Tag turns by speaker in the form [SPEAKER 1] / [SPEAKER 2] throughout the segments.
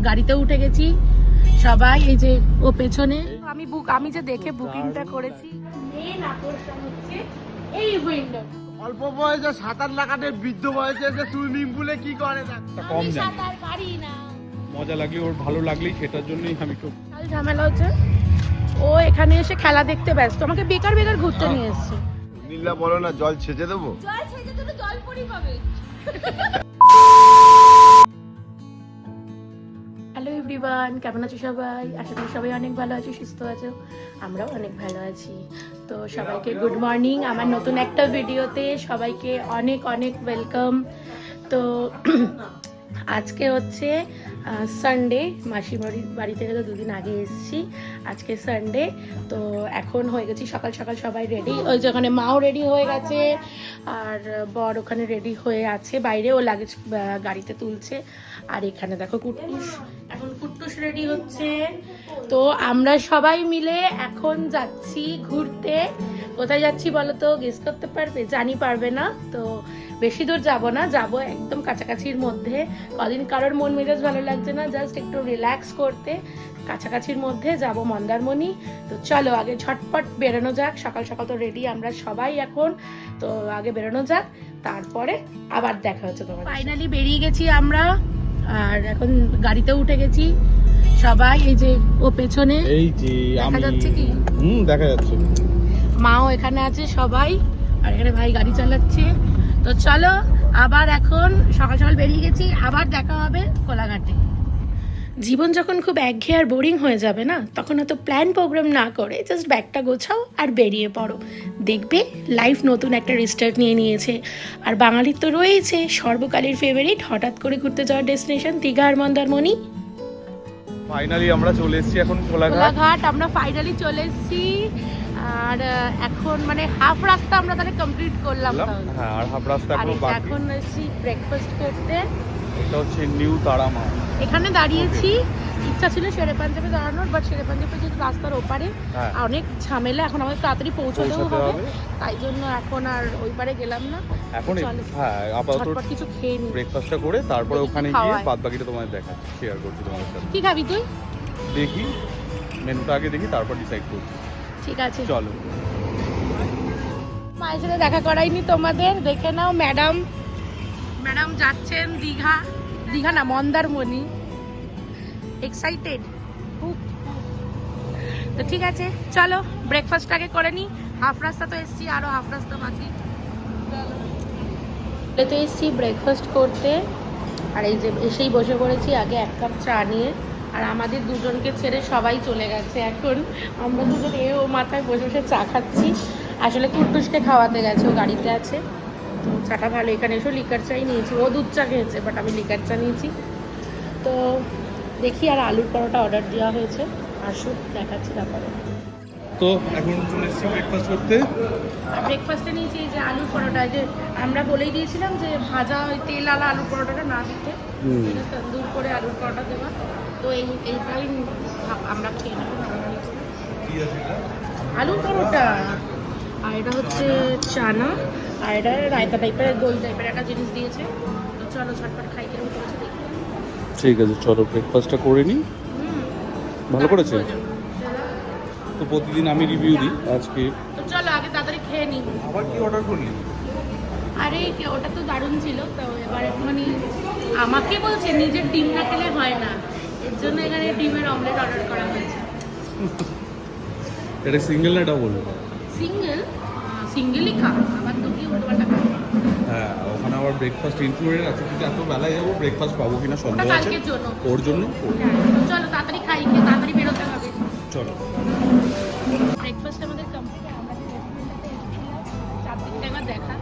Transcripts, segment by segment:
[SPEAKER 1] গাড়িতে উঠে গেছি সবাই। এই যে ও পেছনে, আমি যে দেখে বুকিংটা করেছি, মেন আকর্ষণ হচ্ছে এই উইন্ডো।
[SPEAKER 2] অল্প বয়সে সাঁতার না কাটে, বৃদ্ধ বয়সে এসে সুইমিং পুলে কি করে না।
[SPEAKER 3] কম জানি,
[SPEAKER 1] সাঁতার পারি না।
[SPEAKER 3] মজা লাগলে ওর ভালো লাগলেই সেটার জন্যই আমি খুব
[SPEAKER 1] ঝামেলা হচ্ছে। ও এখানে এসে খেলা দেখতে ব্যস্ত, আমাকে বেকার বেকার ঘুরতে নিয়ে এসছে।
[SPEAKER 2] নীলা বলো না জল ছেঁচে দেবো।
[SPEAKER 1] জল ছেঁচে দিলে জল পড়ি পাবে। হ্যালো এভরিওয়ান, কেমন আছো সবাই? আশা করি সবাই অনেক ভালো আছো, সুস্থ আছো। আমরাও অনেক ভালো আছি। তো সবাইকে গুড মর্নিং। আমার নতুন একটা ভিডিওতে সবাইকে অনেক অনেক ওয়েলকাম। তো আজকে হচ্ছে সানডে, মাসির বাড়ি থেকে তো দুদিন আগে এসেছি। আজকে সানডে, তো এখন হয়ে গেছি সকাল সকাল সবাই রেডি। ওই যেখানে মাও রেডি হয়ে গেছে, আর বর ওখানে রেডি হয়ে আছে বাইরে, ও লাগেজ গাড়িতে তুলছে। আর এখানে দেখো কুট্টুস, এখন কুট্টুস রেডি হচ্ছে। তো আমরা সবাই মিলে এখন যাচ্ছি ঘুরতে। কোথায় যাচ্ছি বলো তো? গেস করতে পারবে? জানি পারবে না। তো বেশি দূর যাব না, যাব একদম কাছাকাছির মধ্যে। কদিন কারোর মন মেজাজ ভালো লাগছে না, জাস্ট একটু রিল্যাক্স করতে কাছাকাছির মধ্যে যাব, মন্দারমণি। তো চলো আগে ঝটপট বেরোনো যাক। সকাল সকাল তো রেডি আমরা সবাই এখন, তো আগে বেরোনো যাক, তারপরে আবার দেখা হচ্ছে তোমার। ফাইনালি বেরিয়ে গেছি আমরা, আর এখন গাড়িতে উঠে গেছি সবাই। এই যে ও পেছনে,
[SPEAKER 3] এই যে
[SPEAKER 1] দেখা যাচ্ছে কি?
[SPEAKER 3] দেখা যাচ্ছে।
[SPEAKER 1] মাও এখানে আছে সবাই, আর এখানে ভাই গাড়ি চালাচ্ছে। তো চলো আবার এখন সকাল সকাল বেরিয়ে গেছি, আবার দেখা হবে কোলাঘাটে। জীবন যখন খুব একঘেয়ে আর বোরিং হয়ে যাবে না, তখন অত প্ল্যান প্রোগ্রাম না করে জাস্ট ব্যাগটা গোছাও আর বেরিয়ে পড়ো। দেখবে লাইফ নতুন একটা রিস্টার্ট নিয়ে নিয়েছে। আর বাঙালির তো রয়েছে সর্বকালের ফেভারিট হঠাৎ করে ঘুরতে যাওয়ার ডেস্টিনেশন দীঘা আর মন্দারমণি।
[SPEAKER 3] ফাইনালি আমরা চলে এসেছি এখন কোলাঘাট।
[SPEAKER 1] কোলাঘাট আমরা ফাইনালি চলে এসেছি। আর এখন মানে হাফ রাস্তা আমরা তাহলে কমপ্লিট করলাম।
[SPEAKER 3] হ্যাঁ, আর হাফ রাস্তা
[SPEAKER 1] আর
[SPEAKER 3] এখনো বাকি।
[SPEAKER 1] এখন এসেছি ব্রেকফাস্ট করতে।
[SPEAKER 3] এটা হচ্ছে নিউ তারামা।
[SPEAKER 1] এখানে দাঁড়িয়েছি, ইচ্ছা ছিল শেরে পাঞ্জাবে দাঁড়ানোর, বাট শেরে পাঞ্জাবে যেহেতু রাস্তার ওপারে অনেক ঝামেলা, এখন আমাদের তাড়াতাড়ি পৌঁছতেও হবে, তাই জন্য এখন আর ওই পারে গেলাম না।
[SPEAKER 3] এখন হ্যাঁ, আপাতত
[SPEAKER 1] কিছু খেয়ে নিই,
[SPEAKER 3] ব্রেকফাস্টটা করে তারপরে ওখানে গিয়ে বাদ বাকিটা তোমাদের দেখা শেয়ার করছি তোমাদের সাথে।
[SPEAKER 1] কি খাবি তুই?
[SPEAKER 3] দেখি মেনুটা আগে দেখি, তারপর ডিসাইড করছি।
[SPEAKER 1] ঠিক আছে
[SPEAKER 3] চলো।
[SPEAKER 1] মায়ের সাথে দেখা করাইনি তোমাদের, দেখে নাও। ম্যাডাম যাচ্ছেন দীঘা, দীঘা না মন্দারমণি। এক্সাইটেড খুব। তো ঠিক আছে চলো ব্রেকফাস্ট আগে করে নিই। হাফ রাস্তা তো এসছি, আরো হাফ রাস্তা বাকি। তো এসছি ব্রেকফাস্ট করতে, আর এই যে এসেই বসে পড়েছি আগে এক কাপ চা নিয়ে। আর আমাদের দুজনকে ছেড়ে সবাই চলে গেছে, এখন আমরা দুজন ও মাথায় বসে বসে চা খাচ্ছি। আসলে কুট্টুসকে খাওয়াতে গেছে, ও গাড়িতে আছে। তো চাটা ভালো, এখানে এসেও লিকার চাই নিয়েছি, ও দুধ চা খেয়েছে বাট আমি লিকার চা নিয়েছি। তো দেখি, আর আলুর পরোটা অর্ডার দেওয়া হয়েছে, আসুক দেখাচ্ছি তারপরে।
[SPEAKER 3] তো এখন চলে এসেছি ব্রেকফাস্ট করতে।
[SPEAKER 1] ব্রেকফাস্টে নিয়েছি এই যে আলুর পরোটা, যে আমরা বলেই দিয়েছিলাম যে ভাজা ওই তেল আলা আলুর পরোটাটা না দিতে, তন্দুর করে আলুর পরোটা দেওয়া। তো এইটাই আমরা খেয়ে নেবো। আলুর পরোটা, আর এটা হচ্ছে চানা, আর এটা রায়তা টাইপের দই টাইপের একটা জিনিস দিয়েছে। তো চলো ঝটপট খাই, কিরকম করেছে দেখি।
[SPEAKER 3] ঠিক আছে চলো ব্রেকফাস্টটা করে নিই। ভালো করেছে তো, প্রতিদিন আমি রিভিউ দিই, আজকে
[SPEAKER 1] তো চলো আগে তাড়াতাড়ি খেয়ে নিই।
[SPEAKER 3] আবার কি অর্ডার করলি?
[SPEAKER 1] আরে ওটা তো দারুণ ছিল। তো এবার একটুখানি আমাকে বলছে নিজের ডিম না খেলে হয় না, এর জন্য এখানে ডিমের অমলেট অর্ডার করা হয়েছে।
[SPEAKER 3] এটা সিঙ্গেল না ডাবল?
[SPEAKER 1] সিঙ্গেলই খা, আবার তো কি উল্টোপাল্টা খা।
[SPEAKER 3] হ্যাঁ, ওখানে আবার ব্রেকফাস্ট ইনক্লুডেড আছে, কিন্তু এত বেলায় যাবো ব্রেকফাস্ট পাবো কিনা সন্দেহ আছে।
[SPEAKER 1] কালকের জন্য,
[SPEAKER 3] ওর জন্য
[SPEAKER 1] চলো তাড়াতাড়ি খাই, খেয়ে তাড়াতাড়ি বেরোতে হবে।
[SPEAKER 3] চলো।
[SPEAKER 1] ব্রেকফাস্ট আমাদের কমপ্লিট। আমরা যে রেস্টুরেন্টটাতে এসেছিলাম, চারদিকটা এবার দেখা।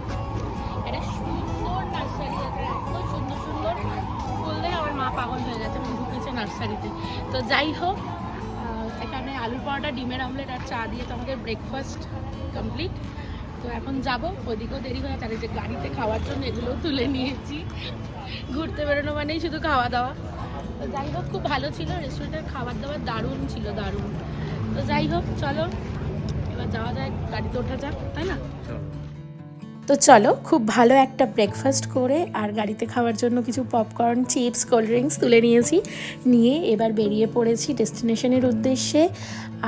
[SPEAKER 1] এটা সুন্দর নার্সারি আছে, এত সুন্দর সুন্দর ফুল দিয়ে আমার মা পাগল হয়ে গেছে, ঢুকেছে নার্সারিতে। তো যাই হোক, এখানে আলুর পরোটা, ডিমের অমলেট আর চা দিয়ে তো আমাদের ব্রেকফাস্ট কমপ্লিট। তো এখন যাবো, ওদিকেও দেরি হয়ে যাচ্ছে, যে গাড়িতে খাওয়ার জন্য এগুলোও তুলে নিয়েছি। ঘুরতে বেরোনো মানেই শুধু খাওয়া দাওয়া। তো যাই হোক, খুব ভালো ছিল রেস্টুরেন্টের খাবার দাবার, দারুণ ছিল, দারুণ। তো যাই হোক চলো এবার যাওয়া যায়, গাড়িতে ওঠা যাক, তাই না? তো চলো খুব ভালো একটা ব্রেকফাস্ট করে আর গাড়িতে খাওয়ার জন্য কিছু পপকর্ন, চিপস, কোল্ড ড্রিঙ্কস তুলে নিয়ে এবার বেরিয়ে পড়েছি ডেস্টিনেশনের উদ্দেশ্যে।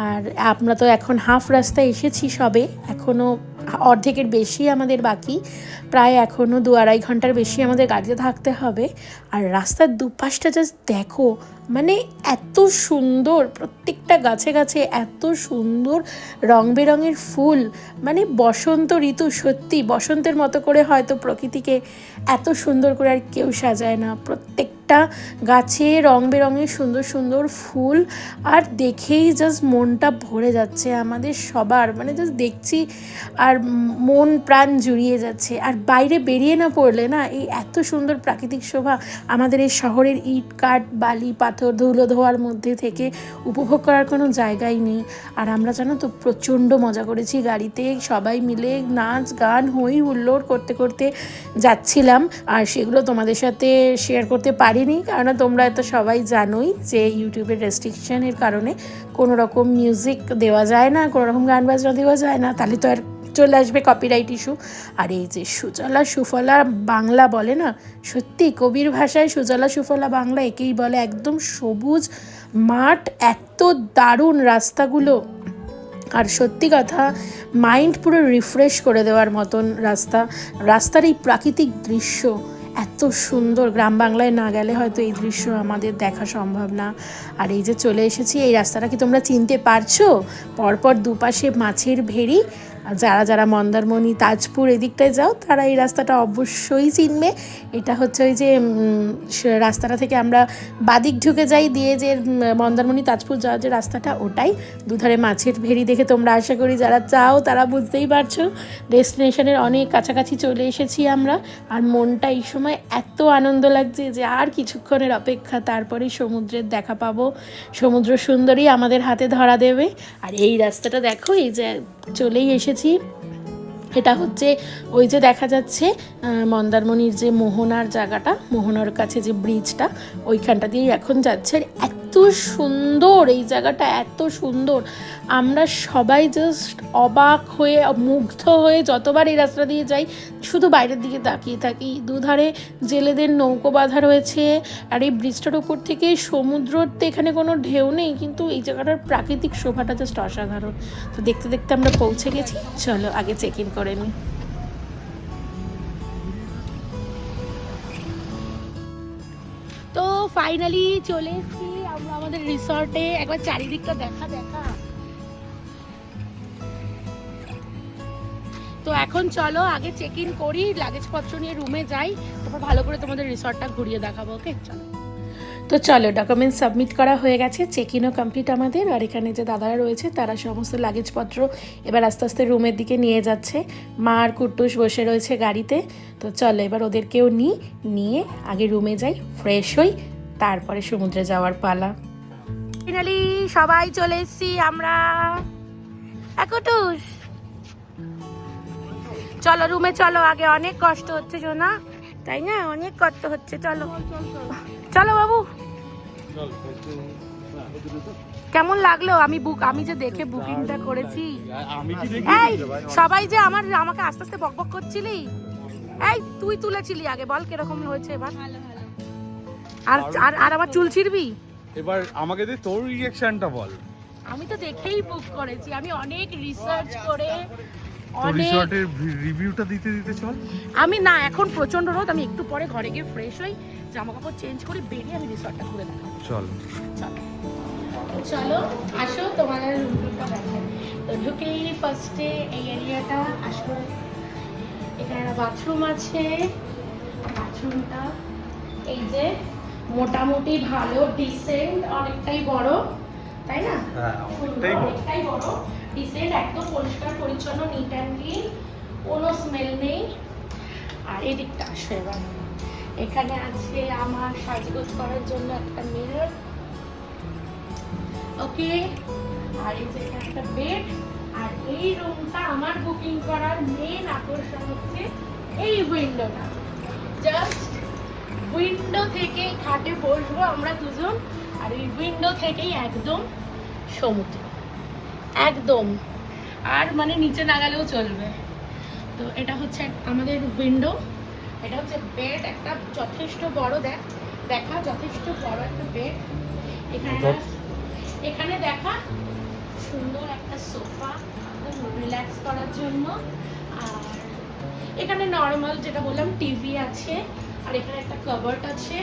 [SPEAKER 1] আর আমরা তো এখন হাফ রাস্তায় এসেছি সবে, এখনও অর্ধেকের বেশি আমাদের বাকি, প্রায় এখনও 2-2.5 ঘন্টার বেশি আমাদের গাড়িতে থাকতে হবে। আর রাস্তার দুপাশটা জাস্ট দেখো, মানে এত সুন্দর, প্রত্যেকটা গাছে গাছে এত সুন্দর রং বেরঙের ফুল, মানে বসন্ত ঋতু, সত্যি বসন্তের মতো করে হয়তো প্রকৃতিকে এত সুন্দর করে আর কেউ সাজায় না। প্রত্যেকটা গাছে রং বেরঙের সুন্দর সুন্দর ফুল, আর দেখেই জাস্ট মনটা ভরে যাচ্ছে আমাদের সবার, মানে জাস্ট দেখছি আর মন প্রাণ জুড়িয়ে যাচ্ছে। আর বাইরে বেরিয়ে না পড়লে না এই এত সুন্দর প্রাকৃতিক শোভা আমাদের এই শহরের ইট কাঠ বালি পাথর ধুলো ধোয়ার মধ্যে থেকে উপভোগ করার কোনো জায়গাই নেই। আর আমরা জানো তো প্রচণ্ড মজা করেছি গাড়িতে, সবাই মিলে নাচ গান হই হুল্লোড় করতে করতে যাচ্ছিলাম। আর সেগুলো তোমাদের সাথে শেয়ার করতে পারিনি, কারণ তোমরা তো সবাই জানোই যে ইউটিউবের রেস্ট্রিকশনের কারণে কোনো রকম মিউজিক দেওয়া যায় না, কোনো রকম গান বাজনা দেওয়া যায় না, তাহলে তো আর চলে আসবে কপিরাইট ইস্যু। আর এই যে সুজলা সুফলা বাংলা বলে না, সত্যি কবির ভাষায় সুজলা সুফলা বাংলা একেই বলে। একদম সবুজ মাঠ, এত দারুণ রাস্তাগুলো, আর সত্যি কথা মাইন্ড পুরো রিফ্রেশ করে দেওয়ার মতন রাস্তার এই প্রাকৃতিক দৃশ্য এত সুন্দর, গ্রাম বাংলায় না গেলে হয়তো এই দৃশ্য আমাদের দেখা সম্ভব না। আর এই যে চলে এসেছি, এই রাস্তাটা কি তোমরা চিনতে পারছো? পরপর দুপাশে মাছের ভেড়ি, যারা যারা মন্দারমণি তাজপুর এদিকটায় যাও তারা এই রাস্তাটা অবশ্যই চিনবে। এটা হচ্ছে ওই যে রাস্তাটা থেকে আমরা বাদিক ঢুকে যাই দিয়ে যে মন্দারমণি তাজপুর যাওয়ার যে রাস্তাটা, ওটাই। দুধারে মাছের ভেড়ি দেখে তোমরা আশা করি যারা চাও তারা বুঝতেই পারছো ডেস্টিনেশনের অনেক কাছাকাছি চলে এসেছি আমরা। আর মনটা এই সময় এত আনন্দ লাগছে যে আর কিছুক্ষণের অপেক্ষা, তারপরে সমুদ্রের দেখা পাবো, সমুদ্র সুন্দরী আমাদের হাতে ধরা দেবে। আর এই রাস্তাটা দেখো, এই যে চলেই এসেছি, এটা হচ্ছে ওই যে দেখা যাচ্ছে মন্দারমণির যে মোহনার জায়গাটা, মোহনার কাছে যে ব্রিজটা, ওইখানটা দিয়েই এখন যাচ্ছে। আর এত সুন্দর এই জায়গাটা, এত সুন্দর, আমরা সবাই জাস্ট অবাক হয়ে মুগ্ধ হয়ে যতবার এই রাস্তা দিয়ে যাই শুধু বাইরের দিকে তাকিয়ে থাকি। দুধারে জেলেদের নৌকো বাঁধা রয়েছে, আর এই ব্রিজটার উপর থেকে সমুদ্রতে এখানে কোনো ঢেউ নেই, কিন্তু এই জায়গাটার প্রাকৃতিক শোভাটা জাস্ট অসাধারণ। তো দেখতে দেখতে আমরা পৌঁছে গেছি, চলো আগে চেক ইন করে নিই। তো ফাইনালি চলে এসেছি আমরা আমাদের রিসর্টে। একবার চারিদিকটা দেখা। তো এখন চলো আগে চেক ইন করি, লাগেজপত্র নিয়ে রুমে যাই, তারপর ভালো করে তোমাদের রিসর্টটা ঘুরিয়ে দেখাবো। ওকে চলো। তো চলো, ডকুমেন্টস সাবমিট করা হয়ে গেছে, চেক ইনও কমপ্লিট আমাদের। আর এখানে যে দাদারা রয়েছে তারা সমস্ত লাগেজপত্র এবার আস্তে আস্তে রুমের দিকে নিয়ে যাচ্ছে। মা আর কুট্টুস বসে রয়েছে গাড়িতে। তো চলো এবার ওদেরকেও নিয়ে আগে রুমে যাই, ফ্রেশ হই, তারপরে সমুদ্রে যাওয়ার পালা। ফাইনালি সবাই চলে এসেছি আমরা। কুট্টুস চলো রুমে চলো, আগে অনেক কষ্ট হচ্ছে জোনা, তাই না? অনেক কষ্ট হচ্ছে, চলো চলো বাবু। কেমন লাগলো? আমি যে দেখে বুকিংটা করেছি, এই সবাই যে আমাকে আস্তে আস্তে বকবক করছিলি, এই তুই তুলেছিলি আগে, বল কিরকম হয়েছে এবার? আর আমার চুল ছিড়বি
[SPEAKER 3] এবার, আমাকে দে তোর রিঅ্যাকশনটা বল।
[SPEAKER 1] আমি তো দেখেই বুক করেছি, আমি অনেক রিসার্চ করে
[SPEAKER 3] রিসর্টের রিভিউটা দিতে চল।
[SPEAKER 1] আমি না, এখন প্রচন্ড রোদ, আমি একটু পরে ঘরে গিয়ে ফ্রেশ হই, জামা কাপড় চেঞ্জ করে বেরিয়ে আমি রিসর্টটা ঘুরে দেখাবো। চলো আসো, তোমাদের রুমটা দেখাই। তো ঢুকেই ফার্স্টে এই এরিয়াটা আসো, এখানে একটা বাথরুম আছে। বাথরুমটা এই যে মোটামুটি ভালো, ডিসেন্ট, অনেকটাই বড়, তাই না? অনেকটাই বড়, ডিসেন্ট, একদম পরিষ্কার পরিচ্ছন্ন, নিট অ্যান্ড ক্লিন, কোনো স্মেল নেই। আর এদিকটা আসো এবার, এখানে আছে আমার সাজগোজ করার জন্য একটা মিরর, ওকে। আর এই যে এখানে একটা বেড। আর এই রুমটা আমার বুকিং করার মেন আকর্ষণ হচ্ছে এই উইন্ডোটা। জাস্ট উইন্ডো থেকে খাটে বসবো আমরা দুজন, আর এই উইন্ডো থেকেই একদম সমুদ্র, একদম, আর মানে নিচে না গেলেও চলবে। তো এটা হচ্ছে আমাদের উইন্ডো, এটা হচ্ছে বেড, একটা যথেষ্ট বড় দেখা যথেষ্ট বড় একটা বেড। এখানে দেখা সুন্দর একটা সোফা রিল্যাক্স করার জন্য। আর এখানে নর্মাল যেটা বললাম টিভি আছে, আর এখানে একটা কাবার্ড আছে।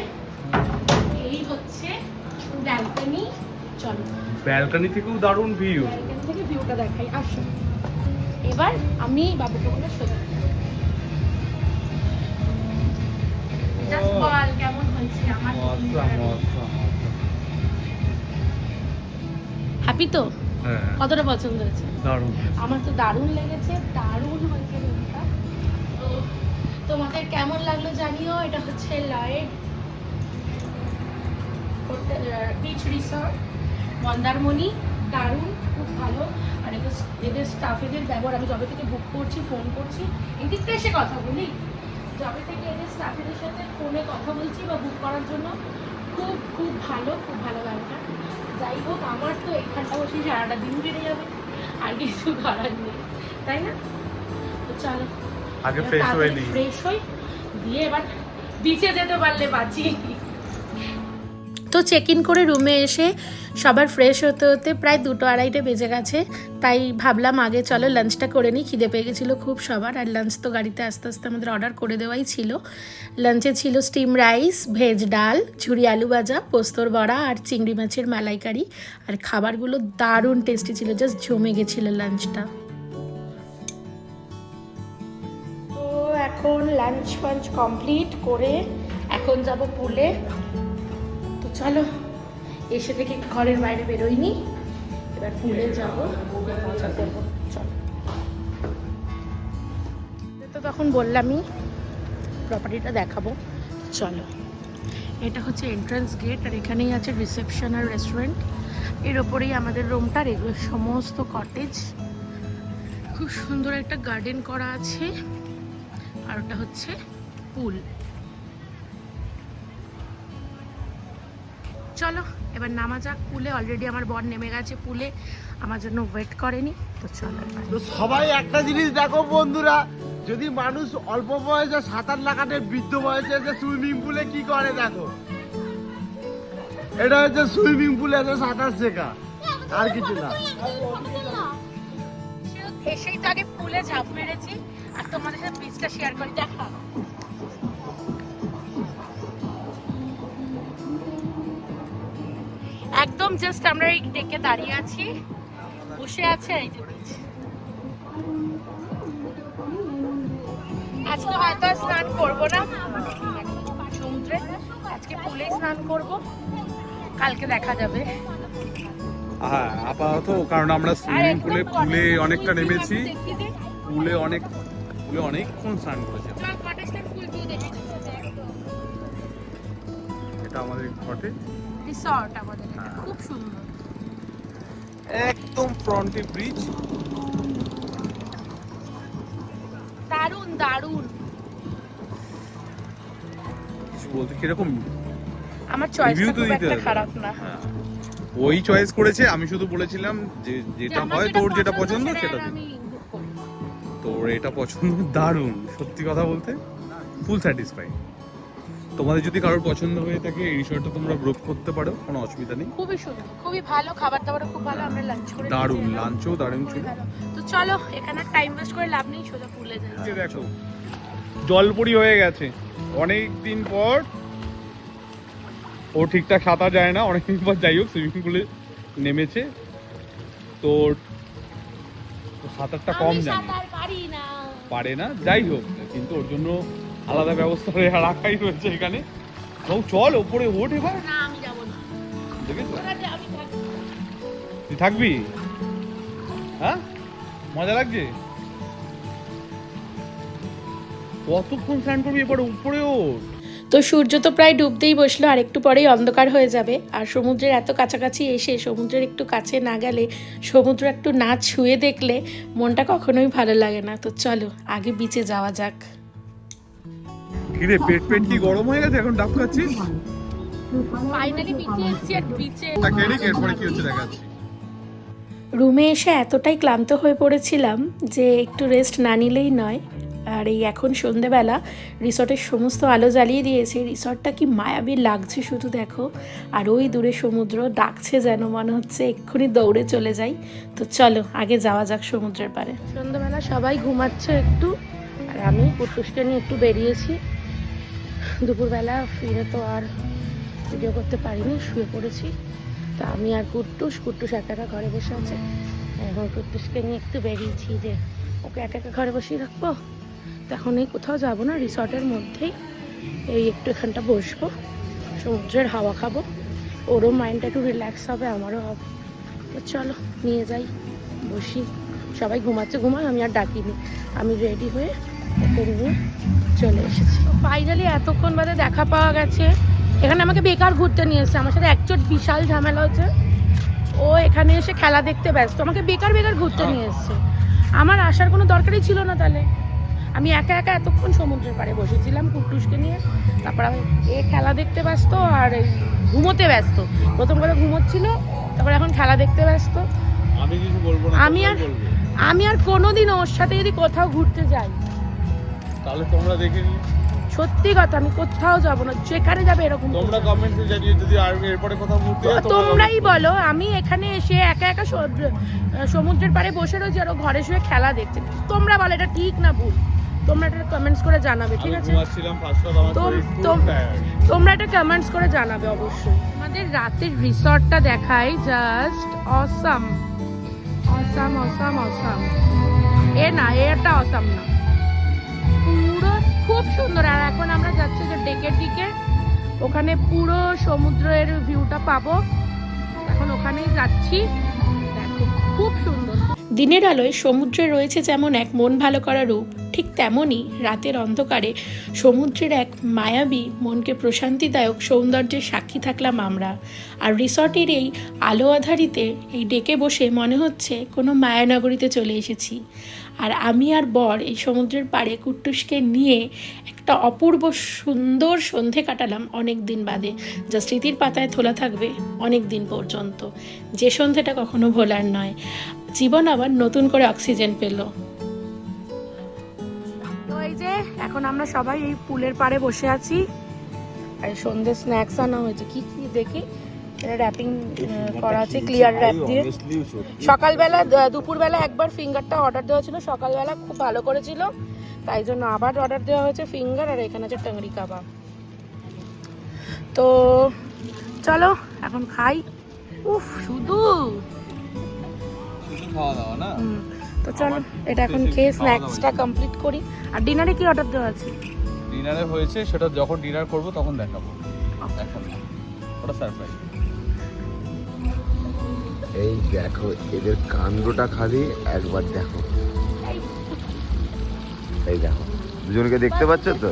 [SPEAKER 1] এই হচ্ছে ব্যালকনি। চলো
[SPEAKER 3] ব্যালকনি থেকেও দারুণ ভিউ।
[SPEAKER 1] ব্যালকনি থেকে ভিউটা দেখাই, আসো। এবার আমি বাবুকে বলে সোজা জাস্ট বল কেমন হয়েছে আমার। হ্যাপি তো?
[SPEAKER 3] হ্যাঁ,
[SPEAKER 1] কতটা পছন্দ হয়েছে?
[SPEAKER 3] দারুণ।
[SPEAKER 1] আমার তো দারুণ লেগেছে, দারুণ হয়েছে রুমটা। তো তোমাদের কেমন লাগলো জানিও। এটা হচ্ছে লয়েড বিচ রিসর্ট মন্দারমণি, দারুণ, খুব ভালো। আর এদের স্টাফেদের ব্যবহার, আমি যবে থেকে বুক করছি, ফোন করছি, এদিকটা এসে কথা বলি, যবে থেকে এদের স্টাফেদের সাথে ফোনে কথা বলছি বা বুক করার জন্য, খুব খুব ভালো, খুব ভালো ব্যবহার। যাই হোক, আমার তো এখানটা বসে সারাটা দিন কেটে যাবে, আর কিছু করার নেই, তাই না? তো চলো
[SPEAKER 3] আগে ফ্রেশ হয়ে নিই।
[SPEAKER 1] ফ্রেশ হই, দিয়ে এবার বিচে যেতে পারলে বাঁচি। তো চেক ইন করে রুমে এসে সবার ফ্রেশ হতে হতে প্রায় 2-2:30 বেজে গেছে। তাই ভাবলাম আগে চলো লাঞ্চটা করে নিই, খিদে পেয়ে গেছিলো খুব সবার। আর লাঞ্চ তো গাড়িতে আস্তে আস্তে আমাদের অর্ডার করে দেওয়াই ছিল। লাঞ্চে ছিল স্টিম রাইস, ভেজ ডাল, ঝুরি আলু ভাজা, পোস্তর বড়া আর চিংড়ি মাছের মালাইকারি। আর খাবারগুলো দারুণ টেস্টি ছিল, জাস্ট জমে গেছিলো লাঞ্চটা। তো এখন লাঞ্চ ফাঞ্চ কমপ্লিট করে এখন যাব পুলে। তো চলো, এসে থেকে ঘরের বাইরে বেরোইনি, এবার পুলে যাবো, মজা করবো। চলো, তো তখন বললামই প্রপার্টিটা দেখাবো। চলো, এটা হচ্ছে এন্ট্রান্স গেট, আর এখানেই আছে রিসেপশন আর রেস্টুরেন্ট। এর ওপরেই আমাদের রুমটা, আর এগুলো সমস্ত কটেজ। খুব সুন্দর একটা গার্ডেন করা আছে, আর ওটা হচ্ছে পুল। চলো এবার নামা যাক পুলে। অলরেডি আমার বর নেমে গেছে পুলে, আমার জন্য ওয়েট করেনি। তো চলো এবার।
[SPEAKER 2] তো সবাই একটা জিনিস দেখো বন্ধুরা, যদি মানুষ অল্প বয়সে সাঁতার না কাটে, বৃদ্ধ বয়সে এসে সুইমিং পুলে কি করে দেখো। এটা হচ্ছে সুইমিং পুলে এসে সাঁতার শেখা, আর কিছু না।
[SPEAKER 1] এসেই তো আগে পুলে ঝাঁপ মেরেছি, আর তোমাদের সাথে বিচটা শেয়ার করি, দেখা। একদম জাস্ট আমরা এই ডেকে দাঁড়িয়ে আছি, বসে আছে এই যে বিচ। আজকে হয়তো আর স্নান করবো না সমুদ্রে, আজকে পুলে স্নান করব, কালকে দেখা যাবে।
[SPEAKER 3] হ্যাঁ, আপাতত কারণ আমরা সুইমিং পুলে অনেকটা নেমেছি, পুলে অনেকক্ষণ স্নান করেছি। এটা আমাদের কটেজ
[SPEAKER 1] রিসর্ট আমাদের, খুব সুন্দর,
[SPEAKER 3] একদম ফ্রন্টে ব্রিজ,
[SPEAKER 1] দারুণ দারুণ।
[SPEAKER 3] কিছু বলতে কিরকম
[SPEAKER 1] আমার চয়েসটা খুব
[SPEAKER 3] দিতে
[SPEAKER 1] একটা
[SPEAKER 3] হবে।
[SPEAKER 1] খারাপ না।
[SPEAKER 3] হ্যাঁ, ওই চয়েস করেছে, আমি শুধু বলেছিলাম যে যেটা হয় তোর যেটা পছন্দ সেটা দিবি। তোর এটা পছন্দ, দারুণ, সত্যি কথা বলতে ফুল স্যাটিসফাই। তোমাদের যদি কারোর পছন্দ হয়ে থাকে এই রিসর্টটা তোমরা বুক করতে পারো, কোনো অসুবিধা নেই।
[SPEAKER 1] খুবই সুন্দর, খুবই ভালো, খাবার দাবার খুব ভালো। আমরা লাঞ্চ করে
[SPEAKER 3] দারুণ, লাঞ্চও দারুণ ছিল।
[SPEAKER 1] তো চলো, এখানে টাইম ওয়েস্ট করে লাভ নেই, সোজা পুলে যাই।
[SPEAKER 3] দেখো জলপরি হয়ে গেছে অনেক দিন পর, ও ঠিকঠাক সাঁতার যায় না অনেকদিন পর, যাই হোক সুইমিং পুলে নেমেছে। তো সাঁতারটা কম জানে, পারে না, যাই হোক, কিন্তু ওর জন্য আলাদা ব্যবস্থা রাখাই রয়েছে এখানে। চল ওপরে ওঠ এবার।
[SPEAKER 1] না, আমি যাবো না।
[SPEAKER 3] দেখেছো,
[SPEAKER 1] আমি থাকবো।
[SPEAKER 3] তুই থাকবি? হ্যাঁ, মজা লাগছে। কতক্ষণ স্নান করবি, এবার উপরে ওঠ।
[SPEAKER 1] তো সূর্য তো প্রায় ডুবতেই বসলো, আর একটু পরেই অন্ধকার হয়ে যাবে। আর সমুদ্রের এত কাছাকাছি এসে সমুদ্রের একটু কাছে না গেলে, সমুদ্র একটু না ছুঁয়ে দেখলে মনটা কখনোই ভালো লাগে না। তো চলো আগে বিচে যাওয়া যাক।
[SPEAKER 3] কিরে, পেট কি গরম হয়ে গেছে এখন, ডাব খাচ্ছিস?
[SPEAKER 1] ফাইনালি বিচে এসেছি, আর বিচে
[SPEAKER 3] এরপরে কি হচ্ছে দেখাচ্ছি।
[SPEAKER 1] রুমে এসে এতটাই ক্লান্ত হয়ে পড়েছিলাম যে একটু রেস্ট না নিলেই নয়। আর এই এখন সন্ধেবেলা রিসর্টের সমস্ত আলো জ্বালিয়ে দিয়েছে। রিসর্টটা কি মায়াবী লাগছে শুধু দেখো। আর ওই দূরে সমুদ্র ডাকছে, যেন মনে হচ্ছে এক্ষুনি দৌড়ে চলে যাই। তো চলো আগে যাওয়া যাক সমুদ্রের পাড়ে। সন্ধ্যাবেলা সবাই ঘুমাচ্ছে একটু, আর আমি কুটুসকে নিয়ে একটু বেরিয়েছি। দুপুরবেলা ফিরে তো আর ভিডিও করতে পারিনি, শুয়ে পড়েছি। তা আমি আর কুট্টুস একা একা ঘরে বসে আছে। এখন কুট্টুসকে নিয়ে একটু বেরিয়েছি যে ওকে একা একা ঘরে বসিয়ে রাখবো। তো এখন এই কোথাও যাবো না, রিসর্টের মধ্যেই এই একটু এখানটা বসবো, সমুদ্রের হাওয়া খাবো। ওরও মাইন্ডটা একটু রিল্যাক্স হবে, আমারও হবে। তো চলো নিয়ে যাই, বসি। সবাই ঘুমাচ্ছে, ঘুমায়, আমি আর ডাকিনি। আমি রেডি হয়ে ওকে নিয়ে চলে এসেছি। ফাইনালি এতক্ষণ বাদে দেখা পাওয়া গেছে। এখানে আমাকে বেকার ঘুরতে নিয়ে এসেছে, আমার সাথে একচোট বিশাল ঝামেলা হচ্ছে। ও এখানে এসে খেলা দেখতে ব্যস্ত, আমাকে বেকার ঘুরতে নিয়ে এসেছে। আমার আসার কোনো দরকারই ছিল না। তাহলে আমি একা একা এতক্ষণ সমুদ্রের পাড়ে বসেছিলাম কুটুসকে নিয়ে। তারপর আমি খেলা দেখতে ব্যস্ত আর ঘুমোতে ব্যস্ত। প্রথম কথা ঘুমোচ্ছিল, তারপর এখন খেলা দেখতে ব্যস্ত।
[SPEAKER 3] আমি কিছু বলবো না।
[SPEAKER 1] আমি আর কোনোদিন ওর সাথে যদি কোথাও ঘুরতে যাই,
[SPEAKER 3] তাহলে তোমরা দেখে নিও।
[SPEAKER 1] সত্যি কথা, আমি কোথাও যাব না, যেখানে যাবে এরকম
[SPEAKER 3] তোমরা কমেন্টে জানিয়ে যদি আর এরপরে কোথাও ঘুরতে যাও
[SPEAKER 1] তোমরাই বলো। আমি এখানে এসে একা একা সমুদ্রের পাড়ে বসে রয়েছি আর ও ঘরে শুয়ে খেলা দেখছে। তোমরা বলো এটা ঠিক না ভুল, তোমরা এটা কমেন্টস করে জানাবে, ঠিক আছে? তোমরা এটা কমেন্টস করে জানাবে অবশ্যই। আমাদের রাতের রিসর্টটা দেখাই, just awesome awesome awesome awesome. এটা অসাম না, পুরো খুব সুন্দর। আর এখন আমরা যাচ্ছি যে ডেকের দিকে, ওখানে পুরো সমুদ্রের ভিউটা পাবো। এখন ওখানেই যাচ্ছি, দেখো খুব সুন্দর। দিনের আলোয় সমুদ্রে রয়েছে যেমন এক মন ভালো করা রূপ, ঠিক তেমনই রাতের অন্ধকারে সমুদ্রের এক মায়াবী মনকে প্রশান্তিদায়ক সৌন্দর্যের সাক্ষী থাকলাম আমরা। আর রিসর্টের এই আলো আধারিতে এই ডেকে বসে মনে হচ্ছে কোনো মায়ানগরীতে চলে এসেছি। আর আমি আর বর এই সমুদ্রের পাড়ে কুট্টুসকে নিয়ে একটা অপূর্ব সুন্দর সন্ধে কাটালাম অনেক দিন বাদে, যা স্মৃতির পাতায় তোলা থাকবে অনেক দিন পর্যন্ত। যে সন্ধেটা কখনো ভোলার নয়। জীবন আবার নতুন করে অক্সিজেন পেল। তো এই যে এখন আমরা সবাই এই পুলের পাড়ে বসে আছি। আর সন্ধে স্ন্যাক্স আনা হয়েছে, কি কি দেখি। র্যাপিং করা আছে ক্লিয়ার র্যাপ দিয়ে। সকালবেলা দুপুরবেলা একবার ফিঙ্গারটা অর্ডার দেওয়া ছিল, সকালবেলা খুব ভালো করেছিল, তাই জন্য আবার অর্ডার দেওয়া হয়েছে ফিঙ্গার। আর এখানে আছে টাংরি কাবাব। তো চলো এখন খাই। উফ শুধু
[SPEAKER 3] খাওয়া দাওয়া না।
[SPEAKER 1] তো চলো এটা এখন খেয়ে স্ন্যাক্সটা কমপ্লিট করি। আর ডিনারে কি অর্ডার দেওয়া আছে?
[SPEAKER 3] ডিনারে হয়েছে, সেটা যখন ডিনার করব তখন দেখাবো, এখন ওটা সারপ্রাইজ।
[SPEAKER 2] এই দেখো এদের কাণ্ডটা খালি একবার দেখো। এই দেখো দুজনকে দেখতে পাচ্ছ তো?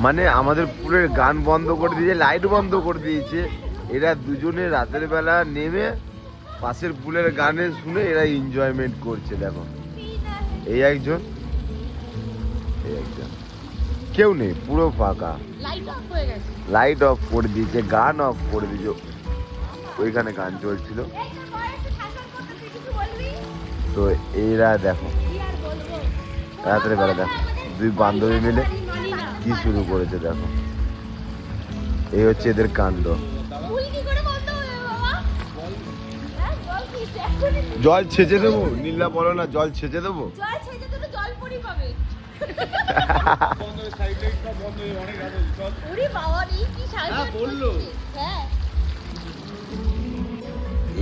[SPEAKER 2] মানে আমাদের পুলের গান বন্ধ করে দিয়েছে, লাইট বন্ধ করে দিয়েছে। এরা দুজনে রাতের বেলা নেমে পাশের পুলের গানে শুনে এরা এনজয়মেন্ট করছে। দেখো এই একজন, এই একজন, কেউ নেই, পুরো ফাঁকা। লাইট অফ করে দিয়েছে, গান অফ করে দিয়েছে। ওইখানে গান চলছিল। তো এরা দেখো রাতের বেলা দেখো দুই বান্ধবী মিলে কি শুরু করেছে। দেখো এই হচ্ছে এদের কাণ্ড। জল ছেঁচে দেবো? নীলা বলো না, জল ছেঁচে দেবো?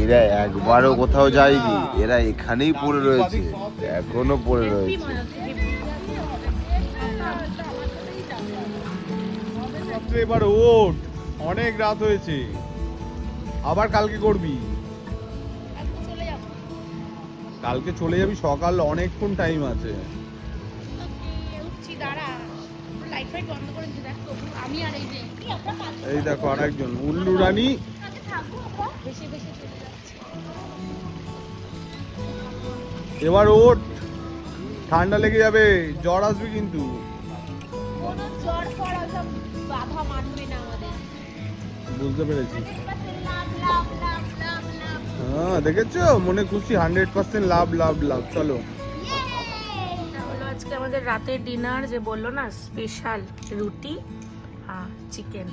[SPEAKER 2] এরা একবারও কোথাও যায়নি, এরা এখানেই পড়ে রয়েছে, এখনো পড়ে রয়েছে।
[SPEAKER 3] এবার ওঠ, অনেক রাত হয়েছে, আবার কালকে করবি। কালকে চলে যাবি, সকাল অনেকক্ষণ টাইম আছে। এই দেখো আর একজন উল্লু রানী। এবার ওঠ, ঠান্ডা লেগে যাবে, জ্বর আসবে কিন্তু। বুঝতে পেরেছি। হ্যাঁ দেখেছো, মনে খুশি, 100% লাভ লাভ লাভ। চলো
[SPEAKER 1] আজকে আমার আমাদের রাতের ডিনার, যে বললো না স্পেশাল রুটি আর চিকেন,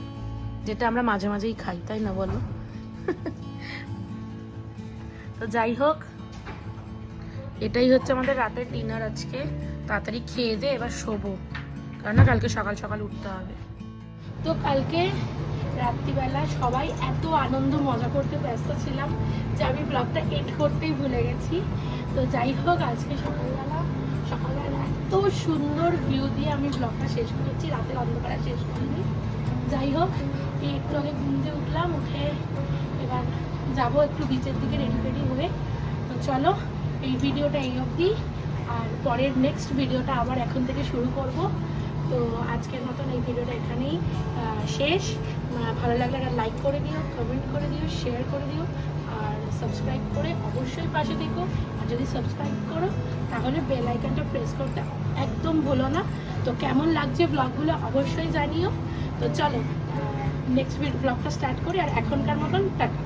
[SPEAKER 1] যেটা আমরা মাঝে মাঝেই খাই, তাই না বলো? তো যাই হোক, এটাই হচ্ছে আমাদের রাতের ডিনার আজকে। তাড়াতাড়ি খেয়ে দে এবার শোবো, কারণ না কালকে সকাল সকাল উঠতে হবে। তো কালকে রাত্রিবেলা সবাই এত আনন্দ মজা করতে ব্যস্ত ছিলাম যে আমি ব্লগটা এড করতেই ভুলে গেছি। তো যাই হোক, আজকে সকালবেলা এত সুন্দর ভিউ দিয়ে আমি ব্লগটা শেষ করেছি, রাতের অন্ধকারে শেষ করিনি। যাই হোক, এই একটু আগে ঘুম দিয়ে উঠলাম, উঠে এবার যাবো একটু বিচের দিকে রেডি ফেডি হয়ে। তো চলো, এই ভিডিওটা এই অবধি, আর পরের নেক্সট ভিডিওটা আবার এখন থেকে শুরু করব। তো আজকের মতন এই ভিডিওটা এখানেই শেষ। ভালো লাগলে একটা লাইক করে দিও, কমেন্ট করে দিও, শেয়ার করে দিও, আর সাবস্ক্রাইব করে অবশ্যই পাশে থেকো। আর যদি সাবস্ক্রাইব করো তাহলে বেল আইকনটা প্রেস করতে একদম ভুলো না। তো কেমন লাগছে ব্লগগুলো অবশ্যই জানিও। তো চলো নেক্সট ব্লগটা স্টার্ট করি, আর এখনকার মতন টাটা।